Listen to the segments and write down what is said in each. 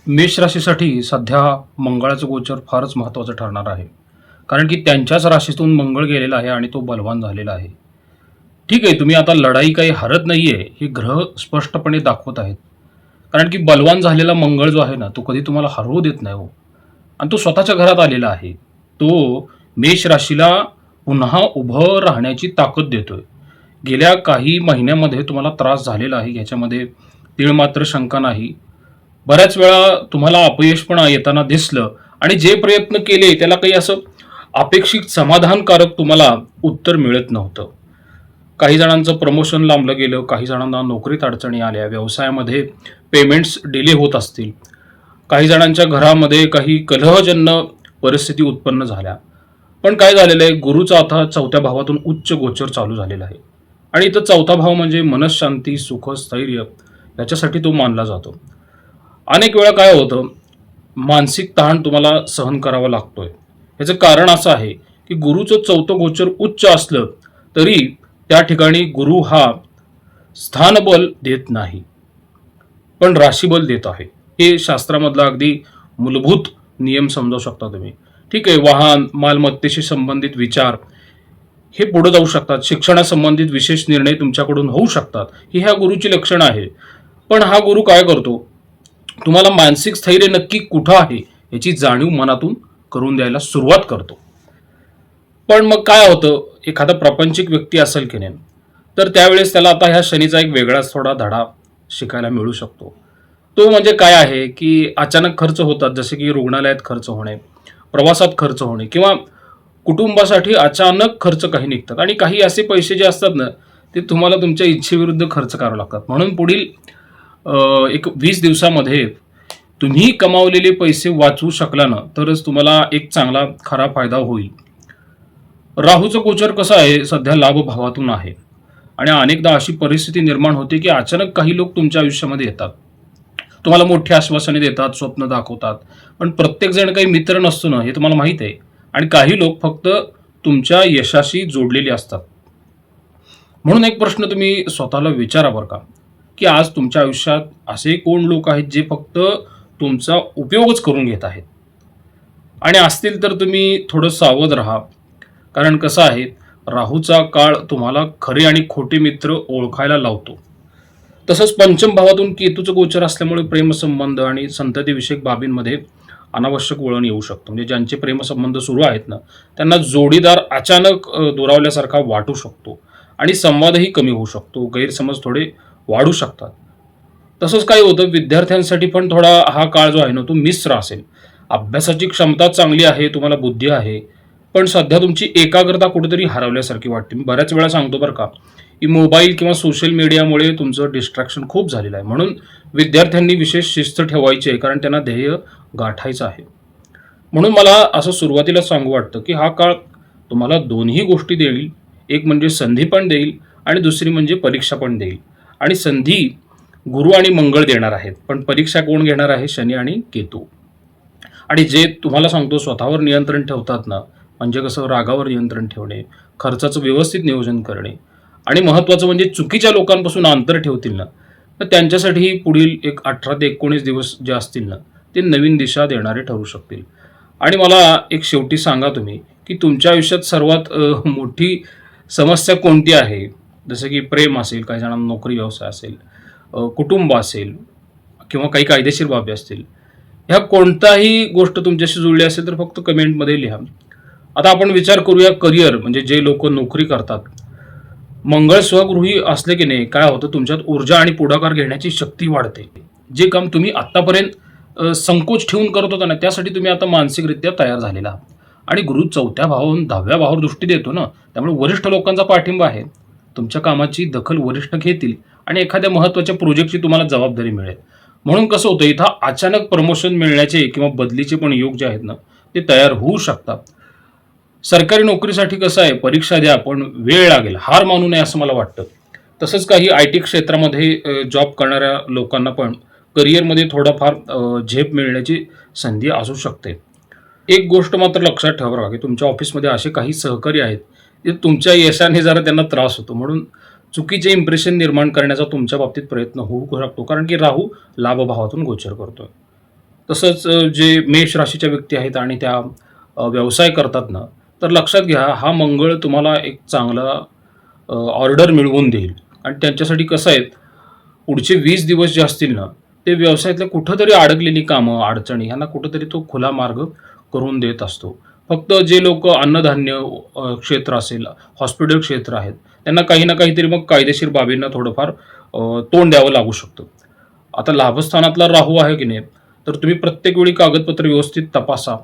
मेष राशीसाठी सध्या मंगळाचं गोचर फारच महत्त्वाचं ठरणार आहे. कारण की त्यांच्याच राशीतून मंगळ गेलेला आहे आणि तो बलवान झालेला आहे. ठीक आहे, तुम्ही आता लढाई काही हरत नाहीये, हे ग्रह स्पष्टपणे दाखवत आहेत. कारण की बलवान झालेला मंगळ जो आहे ना, तो कधी तुम्हाला हरवू देत नाही हो. आणि तो स्वतःच्या घरात आलेला आहे. तो मेष राशीला पुन्हा उभं राहण्याची ताकद देतोय. गेल्या काही महिन्यामध्ये तुम्हाला त्रास झालेला आहे, याच्यामध्ये तीळमात्र शंका नाही. बऱ्याच वेळा तुम्हाला अपयश पण येताना दिसलं आणि जे प्रयत्न केले त्याला काही असं अपेक्षित समाधानकारक तुम्हाला उत्तर मिळत नव्हतं. काही जणांचं प्रमोशन लांबलं गेलं, काही जणांना नोकरीत अडचणी आल्या, व्यवसायामध्ये पेमेंट्स डिले होत असतील, काही जणांच्या घरामध्ये काही कलहजन्य परिस्थिती उत्पन्न झाल्या. पण काय झालेलं आहे, गुरुचा आता 4थ्या भावातून उच्च गोचर चालू झालेला आहे. आणि इथं 4था भाव म्हणजे मनःशांती, सुख, स्थैर्य याच्यासाठी तो मानला जातो. अनेक वेळा काय होतं, मानसिक ताण तुम्हाला सहन करावा लागतोय. याचं कारण असं आहे की गुरुचं 4थं गोचर उच्च असलं तरी त्या ठिकाणी गुरु हा स्थानबल देत नाही, पण राशीबल देत आहे. हे शास्त्रामधला अगदी मूलभूत नियम समजावू शकता तुम्ही. ठीक आहे, वाहन, मालमत्तेशी संबंधित विचार हे पुढे जाऊ शकतात. शिक्षणासंबंधित विशेष निर्णय तुमच्याकडून होऊ शकतात. ही ह्या गुरुची लक्षणं आहे. पण हा गुरु काय करतो, तुम्हाला मानसिक स्थैर्य नक्की कुठं आहे याची जाणीव मनातून करून द्यायला सुरुवात करतो. पण मग काय होतं, एखादा प्रापंचिक व्यक्ती असेल की नाही, तर त्यावेळेस त्याला आता ह्या शनीचा एक वेगळाच थोडा धडा शिकायला मिळू शकतो. तो म्हणजे काय आहे की अचानक खर्च होतात, जसे की रुग्णालयात खर्च होणे, प्रवासात खर्च होणे किंवा कुटुंबासाठी अचानक खर्च काही निघतात. आणि काही असे पैसे जे असतात ना, ते तुम्हाला तुमच्या इच्छेविरुद्ध खर्च करावे लागतात. म्हणून पुढील एक 20 दिवसामध्ये तुम्ही कमावलेले पैसे वाचवू शकला ना, तरच तुम्हाला एक चांगला खरा फायदा होईल. राहूचं गोचर कसं आहे, सध्या लाभ भावातून आहे. आणि अनेकदा अशी परिस्थिती निर्माण होते की अचानक काही लोक तुमच्या आयुष्यामध्ये येतात, तुम्हाला मोठी आश्वासने देतात, स्वप्न दाखवतात. पण प्रत्येक जण काही मित्र नसतो ना, हे तुम्हाला माहीत आहे. आणि काही लोक फक्त तुमच्या यशाशी जोडलेले असतात. म्हणून एक प्रश्न तुम्ही स्वतःला विचारा बरं का, की आज तुमच्या आयुष्यात असे कोण लोक आहेत जे फक्त तुमचा उपयोगच करून घेत आहेत. आणि असतील तर तुम्ही थोडं सावध राहा. कारण कसं आहे, राहूचा काळ तुम्हाला खरे आणि खोटे मित्र ओळखायला लावतो. तसंच पंचम भावातून केतूचं गोचर असल्यामुळे प्रेमसंबंध आणि संततीविषयक बाबींमध्ये अनावश्यक वळण येऊ शकतं. म्हणजे ज्यांचे प्रेमसंबंध सुरू आहेत ना, त्यांना जोडीदार अचानक दुरावल्यासारखा वाटू शकतो आणि संवादही कमी होऊ शकतो, गैरसमज थोडे वाढू शकतात. तसंच काय होतं, विद्यार्थ्यांसाठी पण थोडा हा काळ जो आहे ना, तो मिश्र असेल. अभ्यासाची क्षमता चांगली आहे, तुम्हाला बुद्धी आहे, पण सध्या तुमची एकाग्रता कुठेतरी हरवल्यासारखी वाटते. मी बऱ्याच वेळा सांगतो बरं का, की मोबाईल किंवा सोशल मीडियामुळे तुमचं डिस्ट्रॅक्शन खूप झालेलं आहे. म्हणून विद्यार्थ्यांनी विशेष शिस्त ठेवायची आहे, कारण त्यांना ध्येय गाठायचं आहे. म्हणून मला असं सुरुवातीला सांगू वाटतं, की हा काळ तुम्हाला दोन्ही गोष्टी देईल. एक म्हणजे संधी पण देईल आणि दुसरी म्हणजे परीक्षा पण देईल. आणि संधी गुरु आणि मंगळ देणार आहेत, पण परीक्षा कोण घेणार आहे, शनी आणि केतू. आणि जे तुम्हाला सांगतो स्वतःवर नियंत्रण ठेवतात ना, म्हणजे कसं, रागावर नियंत्रण ठेवणे, खर्चाचं व्यवस्थित नियोजन करणे आणि महत्त्वाचं म्हणजे चुकीच्या लोकांपासून अंतर ठेवतील ना, तर त्यांच्यासाठी पुढील एक 18 ते 19 दिवस जे असतील ना, ते नवीन दिशा देणारे ठरू शकतील. आणि मला एक शेवटी सांगा तुम्ही, की तुमच्या आयुष्यात सर्वात मोठी समस्या कोणती आहे? जसं की प्रेम असेल, काही जणांना नोकरी व्यवसाय असेल, कुटुंब असेल किंवा काही कायदेशीर बाबी असतील. ह्या कोणताही गोष्ट तुमच्याशी जुळली असेल तर फक्त कमेंटमध्ये लिहा. आता आपण विचार करूया करिअर, म्हणजे जे लोक नोकरी करतात. मंगळ स्वगृही असले की नाही, काय होतं, तुमच्यात ऊर्जा आणि पुढाकार घेण्याची शक्ती वाढते. जे काम तुम्ही आत्तापर्यंत संकोच ठेवून करत होता ना, त्यासाठी तुम्ही आता मानसिकरित्या तयार झालेला आहात. आणि गुरु 4थ्या भावावरून 10व्या भावावर दृष्टी देतो ना, त्यामुळे वरिष्ठ लोकांचा पाठिंबा आहे. तुमच्या कामाची दखल वरिष्ठ घेतील आणि एखाद्या महत्त्वाच्या प्रोजेक्टची तुम्हाला जबाबदारी मिळेल. म्हणून कसं होतं, इथं अचानक प्रमोशन मिळण्याचे किंवा बदलीचे पण योग जे आहेत ना, ते तयार होऊ शकतात. सरकारी नोकरीसाठी कसं आहे, परीक्षा द्या, पण वेळ लागेल, हार मानू नये असं मला वाटतं. तसंच काही IT क्षेत्रामध्ये जॉब करणाऱ्या लोकांना पण करिअरमध्ये थोडाफार झेप मिळण्याची संधी असू शकते. एक गोष्ट मात्र लक्षात ठेवा बघा, की तुमच्या ऑफिसमध्ये असे काही सहकारी आहेत, जे तुमच्या यशाने जरा त्यांना त्रास होतो. म्हणून चुकीचे इम्प्रेशन निर्माण करण्याचा तुमच्या बाबतीत प्रयत्न होऊ शकतो, कारण की राहू लाभभावातून गोचर करतोय. तसंच जे मेष राशीच्या व्यक्ती आहेत आणि त्या व्यवसाय करतात ना, तर लक्षात घ्या हा मंगळ तुम्हाला एक चांगला ऑर्डर मिळवून देईल. आणि त्यांच्यासाठी कसं आहे, पुढचे 20 दिवस जे असतील ना, ते व्यवसायातल्या कुठेतरी अडकलेली कामं, अडचणी ह्यांना कुठेतरी तो खुला मार्ग करून देत असतो. फक्त जे लोकं अन्नधान्य क्षेत्र असेल, हॉस्पिटल क्षेत्र आहेत, त्यांना काही ना काहीतरी मग कायदेशीर बाबींना थोडंफार तोंड द्यावं लागू शकतं. आता लाभस्थानातला राहू आहे की नाही, तर तुम्ही प्रत्येक वेळी कागदपत्र व्यवस्थित तपासा.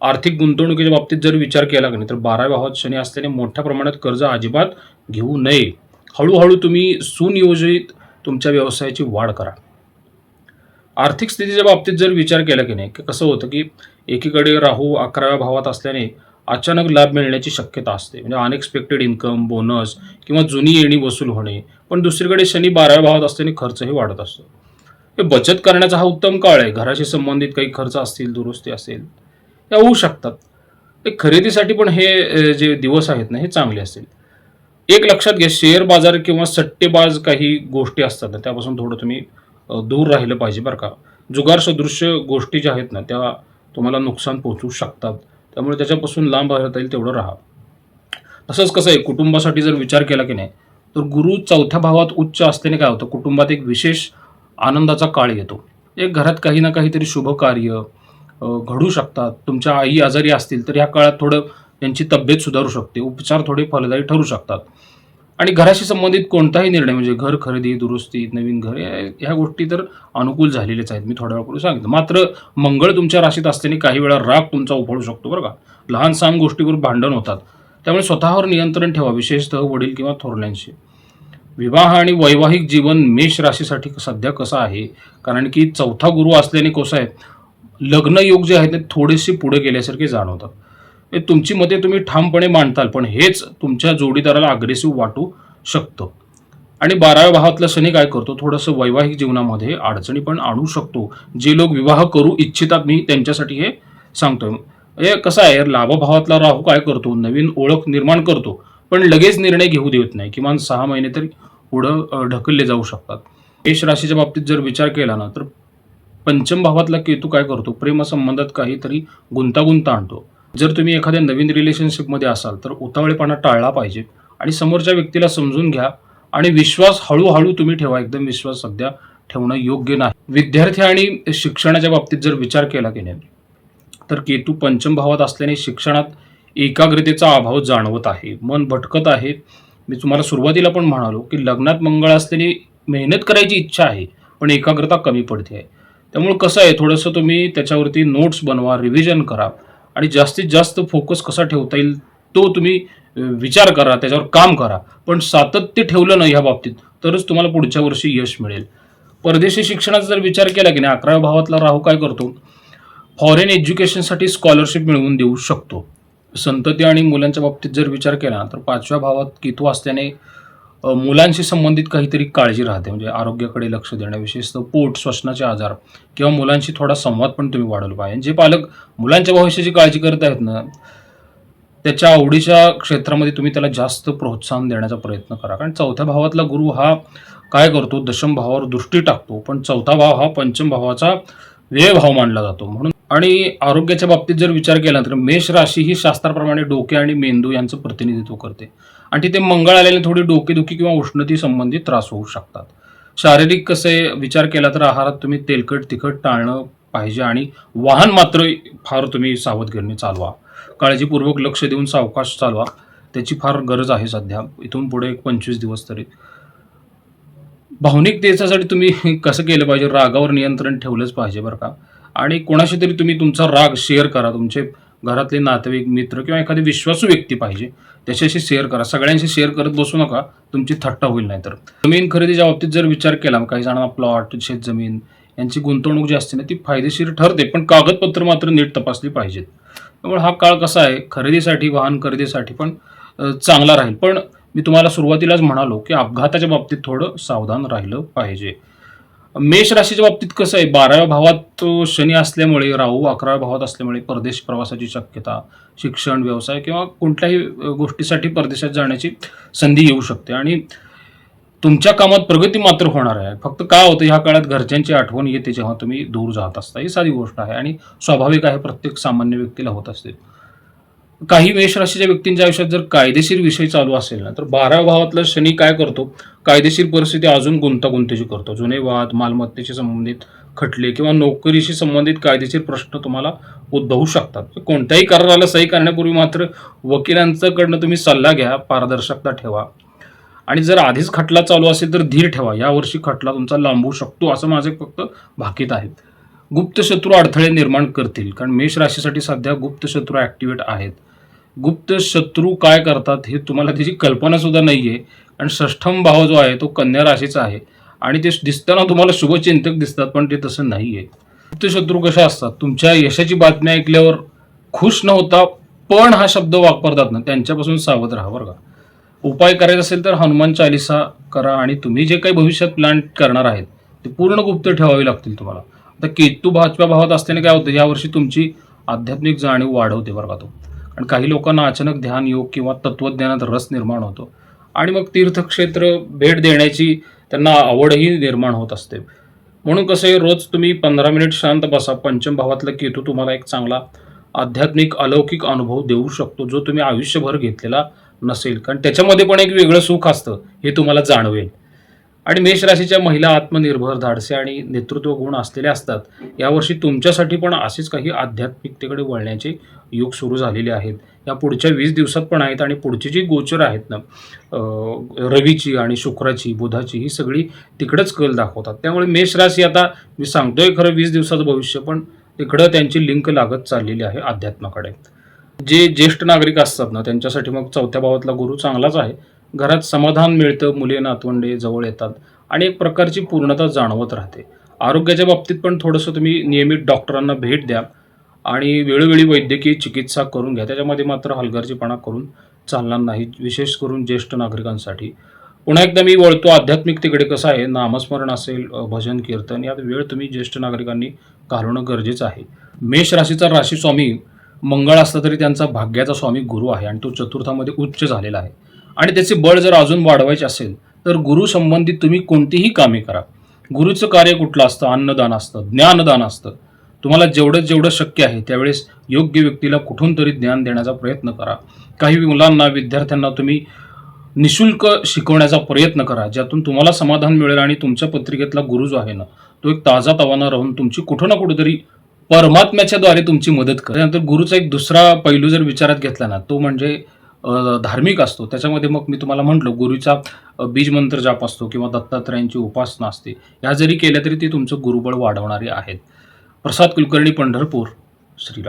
आर्थिक गुंतवणुकीच्या बाबतीत जर विचार केला की नाही, तर 12व्या भावात शनी असल्याने मोठ्या प्रमाणात कर्ज अजिबात घेऊ नये. हळू तुम्ही सुनियोजित तुमच्या व्यवसायाची वाढ करा. आर्थिक स्थितीच्या बाबतीत जर विचार केला की नाही, की कसं होतं की एकीकडे राहू 11व्या भावात असल्याने अचानक लाभ मिळण्याची शक्यता असते. म्हणजे अनएक्सपेक्टेड इन्कम, बोनस किंवा जुनी येणी वसूल होणे. पण दुसरीकडे शनी 12व्या भावात असल्याने खर्चही वाढत असतो. हे बचत करण्याचा हा उत्तम काळ आहे. घराशी संबंधित काही खर्च असतील, दुरुस्ती असेल, त्या होऊ शकतात. ते खरेदीसाठी पण हे जे दिवस आहेत ना, हे चांगले असतील. एक लक्षात घ्या, शेअर बाजार किंवा सट्टेबाज काही गोष्टी असतात ना, त्यापासून थोडं तुम्ही दूर राहिलं पाहिजे बरं का. जुगार सदृश्य गोष्टी ज्या आहेत ना, त्या तुम्हाला नुकसान पोहोचवू शकतात. त्यामुळे त्याच्यापासून लांब राहता येईल तेवढं राहा. तसंच कसं आहे, कुटुंबासाठी जर विचार केला की नाही, तर गुरु 4थ्या भावात उच्च असल्याने काय होतं, कुटुंबात एक विशेष आनंदाचा काळ येतो. एक घरात काही ना काहीतरी शुभ कार्य घडू शकतात. तुमच्या आई आजारी असतील, तर ह्या काळात थोडं त्यांची तब्येत सुधारू शकते. उपचार थोडे फलदायी ठरू शकतात. आणि घराशी संबंधित कोणताही निर्णय म्हणजे घर खरेदी, दुरुस्ती, नवीन घर ह्या गोष्टी तर अनुकूल झालेल्याच आहेत. मी थोड्या वेळापूर्वी सांगितलं. मात्र मंगळ तुमच्या राशीत असल्याने काही वेळा राग तुमचा उफाळू शकतो बरं का. लहान-सहान गोष्टीवर भांडण होतात. त्यामुळे स्वतःवर नियंत्रण ठेवा, विशेषतः वडील किंवा थोरल्यांशी. विवाह आणि वैवाहिक जीवन मेष राशीसाठी सध्या कसं आहे, कारण की 4था गुरु असल्याने कसं आहे, लग्न योग जे आहेत ते थोडेसे पुढे गेल्यासारखे जाणवतात. हे तुमची मते तुम्ही ठामपणे मांडताल, पण हेच तुमच्या जोडीदाराला अग्रेसिव्ह वाटू शकतं. आणि 12व्या भावातला शनी काय करतो, थोडंसं वैवाहिक जीवनामध्ये अडचणी पण आणू शकतो. जे लोक विवाह करू इच्छितात, मी त्यांच्यासाठी हे सांगतोय. हे कसं आहे, लाभभावातला राहू काय करतो, नवीन ओळख निर्माण करतो, पण लगेच निर्णय घेऊ देत नाही. किमान 6 महिने तरी पुढं ढकलले जाऊ शकतात. मेष राशीच्या बाबतीत जर विचार केला ना, तर पंचम भावातला केतू काय करतो, प्रेमसंबंधात काहीतरी गुंतागुंत आणतो. जर तुम्ही एखाद्या नवीन रिलेशनशिपमध्ये असाल, तर उतावळेपणा टाळला पाहिजे आणि समोरच्या व्यक्तीला समजून घ्या आणि विश्वास हळू तुम्ही ठेवा. एकदम विश्वास सध्या ठेवणं योग्य नाही. विद्यार्थी आणि शिक्षणाच्या बाबतीत जर विचार केला की नाही, तर केतू पंचम भावात असल्याने शिक्षणात एकाग्रतेचा अभाव जाणवत आहे. मन भटकत आहे. मी तुम्हाला सुरुवातीला पण म्हणालो, की लग्नात मंगळ असल्याने मेहनत करायची इच्छा आहे, पण एकाग्रता कमी पडते आहे. त्यामुळे कसं आहे, थोडंसं तुम्ही त्याच्यावरती नोट्स बनवा, रिव्हिजन करा आणि जास्तीत जास्त फोकस कसा ठेवता येईल तो तुम्ही विचार करा, त्याच्यावर काम करा. पण सातत्य ठेवलं ना ह्या बाबतीत, तरच तुम्हाला पुढच्या वर्षी यश मिळेल. परदेशी शिक्षणाचा जर विचार केला की नाही, 11व्या भावातला राहू काय करतो, फॉरेन एज्युकेशनसाठी स्कॉलरशिप मिळवून देऊ शकतो. संतती आणि मुलांच्या बाबतीत जर विचार केला, तर 5व्या भावात केतू असल्याने मुलांशी संबंधित काहीतरी काळजी राहते. म्हणजे आरोग्याकडे लक्ष देणं, विशेषतः पोट, श्वसनाचे आजार किंवा मुलांशी थोडा संवाद पण तुम्ही वाढवला पाहिजे. जे पालक मुलांच्या भविष्याची काळजी करत आहेत ना, त्याच्या आवडीच्या क्षेत्रामध्ये तुम्ही त्याला जास्त प्रोत्साहन देण्याचा प्रयत्न करा. कारण 4थ्या भावातला गुरु हा काय करतो, दशम भावावर दृष्टी टाकतो. पण 4था भाव हा पंचम भावाचा व्यय भाव मानला जातो. म्हणून आणि आरोग्याच्या बाबतीत जर विचार केला, तर मेष राशी ही शास्त्राप्रमाणे डोके आणि मेंदू यांचं प्रतिनिधित्व करते. आणि तिथे मंगळ आलेले थोडी डोकेदुखी किंवा उष्णती संबंधित त्रास होऊ शकतात. शारीरिक कसे विचार केला, तर आहारात तुम्ही तेलकट, तिखट टाळणं पाहिजे आणि वाहन मात्र फार तुम्ही सावधगिरीने चालवा. काळजीपूर्वक लक्ष देऊन सावकाश चालवा. त्याची फार गरज आहे सध्या. इथून पुढे एक 25 दिवस तरी. भावनिकतेसाठी तुम्ही कसं केलं पाहिजे, रागावर नियंत्रण ठेवलंच पाहिजे बरं का. आणि कोणाशी तरी तुम्ही तुमचा राग शेअर करा. तुमचे घरातले नातेवाईक, मित्र किंवा एखादी विश्वासू व्यक्ती पाहिजे, त्याच्याशी शेअर करा. सगळ्यांशी शेअर करत बसू नका, तुमची थट्टा होईल. नाही तर जमीन खरेदीच्या बाबतीत जर विचार केला, काही जणांना प्लॉट, शेतजमीन यांची गुंतवणूक जी असते ना, ती फायदेशीर ठरते, पण कागदपत्र मात्र नीट तपासली पाहिजेत. त्यामुळे हा काळ कसा आहे, खरेदीसाठी, वाहन खरेदीसाठी पण चांगला राहील. पण मी तुम्हाला सुरुवातीलाच म्हणालो, की अपघाताच्या बाबतीत थोडं सावधान राहिलं पाहिजे. मेष राशीच्या बाबतीत कसं आहे, 12व्या भावात शनी असल्यामुळे, राहू 11व्या भावात असल्यामुळे परदेश प्रवासाची शक्यता, शिक्षण, व्यवसाय किंवा कोणत्याही गोष्टीसाठी परदेशात जाण्याची संधी येऊ शकते. आणि तुमच्या कामात प्रगती मात्र होणार आहे. फक्त काय होतं ह्या काळात घरच्यांची आठवण येते जेव्हा तुम्ही दूर जात असता. ही साधी गोष्ट आहे आणि स्वाभाविक आहे, प्रत्येक सामान्य व्यक्तीला होत असते. काही मेष राशीच्या व्यक्तींच्या आयुष्यात जर कायदेशीर विषय चालू असेल ना, तर 12व्या भावातला शनी काय करतो, कायदेशीर परिस्थिती अजून गुंतागुंतीची करतो. जुने वाद, मालमत्तेशी संबंधित खटले किंवा नोकरीशी संबंधित कायदेशीर प्रश्न तुम्हाला उद्भवू शकतात. कोणत्याही कराराला सही करण्यापूर्वी मात्र वकिलांच्याकडनं तुम्ही सल्ला घ्या, पारदर्शकता ठेवा आणि जर आधीच खटला चालू असेल तर धीर ठेवा. यावर्षी खटला तुमचा लांबू शकतो असं माझे फक्त भाकीत आहेत. गुप्त शत्रू अडथळे निर्माण करतील, कारण मेष राशीसाठी सध्या गुप्त शत्रू ॲक्टिवेट आहेत. गुप्त शत्रू काय करतात हे तुम्हाला त्याची कल्पना सुद्धा नाहीये. आणि षष्ठम भाव जो आहे तो कन्या राशीचा आहे आणि ते दिसताना तुम्हाला शुभचिंतक दिसतात, पण ते तसं नाहीये. गुप्त शत्रू कशा असतात, तुमच्या यशाची बातमी ऐकल्यावर खुश न होता पण हा शब्द वापरतात ना, त्यांच्यापासून सावध राहा बरं का. उपाय करायचा असेल तर हनुमान चालिसा करा आणि तुम्ही जे काही भविष्यात प्लॅन करणार आहेत ते पूर्ण गुप्त ठेवावे लागतील तुम्हाला. आता केतू 5व्या भावात असल्याने काय होतं, यावर्षी तुमची आध्यात्मिक जाणीव वाढवते बरं का तो. आणि काही लोकांना अचानक ध्यान योग किंवा तत्वज्ञानात रस निर्माण होतो आणि मग तीर्थक्षेत्र भेट देण्याची त्यांना आवडही निर्माण होत असते. म्हणून कसं आहे, रोज तुम्ही 15 मिनिट शांत बसा. पंचम भावातला केतू तुम्हाला एक चांगला आध्यात्मिक अलौकिक अनुभव देऊ शकतो, जो तुम्ही आयुष्यभर घेतलेला नसेल, कारण त्याच्यामध्ये पण एक वेगळं सुख असतं हे तुम्हाला जाणवेल. आणि मेष राशीच्या महिला आत्मनिर्भर, धाडसे आणि नेतृत्व गुण असलेल्या असतात. यावर्षी तुमच्यासाठी पण असेच काही आध्यात्मिकतेकडे वळण्याचे योग सुरू झालेले आहेत. या पुढच्या 20 दिवसात पण आहेत आणि पुढची जी गोचर आहेत ना, रवीची आणि शुक्राची, बुधाची, ही सगळी तिकडंच कल दाखवतात. त्यामुळे मेष राशी आता मी सांगतोय खरं 20 दिवसाचं भविष्य, पण तिकडं त्यांची लिंक लागत चाललेली आहे अध्यात्माकडे. जे ज्येष्ठ नागरिक असतात ना, त्यांच्यासाठी मग 4थ्या भावातला गुरु चांगलाच आहे. घरात समाधान मिळतं, मुले नातवंडे जवळ येतात आणि एक प्रकारची पूर्णता जाणवत राहते. आरोग्याच्या बाबतीत पण थोडंसं तुम्ही नियमित डॉक्टरांना भेट द्या आणि वेळोवेळी वैद्यकीय चिकित्सा करून घ्या. त्याच्यामध्ये मात्र हलगर्जीपणा करून चालणार नाही, विशेष करून ज्येष्ठ नागरिकांसाठी. पुन्हा एकदा मी वळतो आध्यात्मिकतेकडे. कसं आहे, नामस्मरण असेल, भजन कीर्तन, यात वेळ तुम्ही ज्येष्ठ नागरिकांनी घालवणं गरजेचं आहे. मेष राशीचा राशी स्वामी मंगळ असला तरी त्यांचा भाग्याचा स्वामी गुरु आहे आणि तो चतुर्थामध्ये उच्च झालेला आहे. आणि त्याचे बळ जर अजून वाढवायचे असेल तर गुरु संबंधित तुम्ही कोणतीही कामे करा. गुरुचं कार्य कुठलं असतं, अन्नदान असतं, ज्ञानदान असतं. तुम्हाला जेवढं जेवढं शक्य आहे त्यावेळेस योग्य व्यक्तीला कुठून तरी ज्ञान देण्याचा प्रयत्न करा. काही मुलांना, विद्यार्थ्यांना तुम्ही निशुल्क शिकवण्याचा प्रयत्न करा, ज्यातून तुम्हाला समाधान मिळेल आणि तुमच्या पत्रिकेतला गुरु जो आहे ना, तो एक ताजा तवाना राहून तुमची कुठं ना कुठेतरी परमात्म्याच्या द्वारे तुमची मदत करा. त्यानंतर गुरुचा एक दुसरा पैलू जर विचारात घेतला ना, तो म्हणजे धार्मिक असतो. त्याच्यामध्ये मग मी तुम्हाला म्हटलं, गुरुचा बीज मंत्र जाप असतो किंवा दत्तात्रयांची उपासना असते. या जरी केल्या तरी ती तुमचं गुरुबळ वाढवणारी आहेत. प्रसाद कुलकर्णी, पंढरपूर. श्रीराम.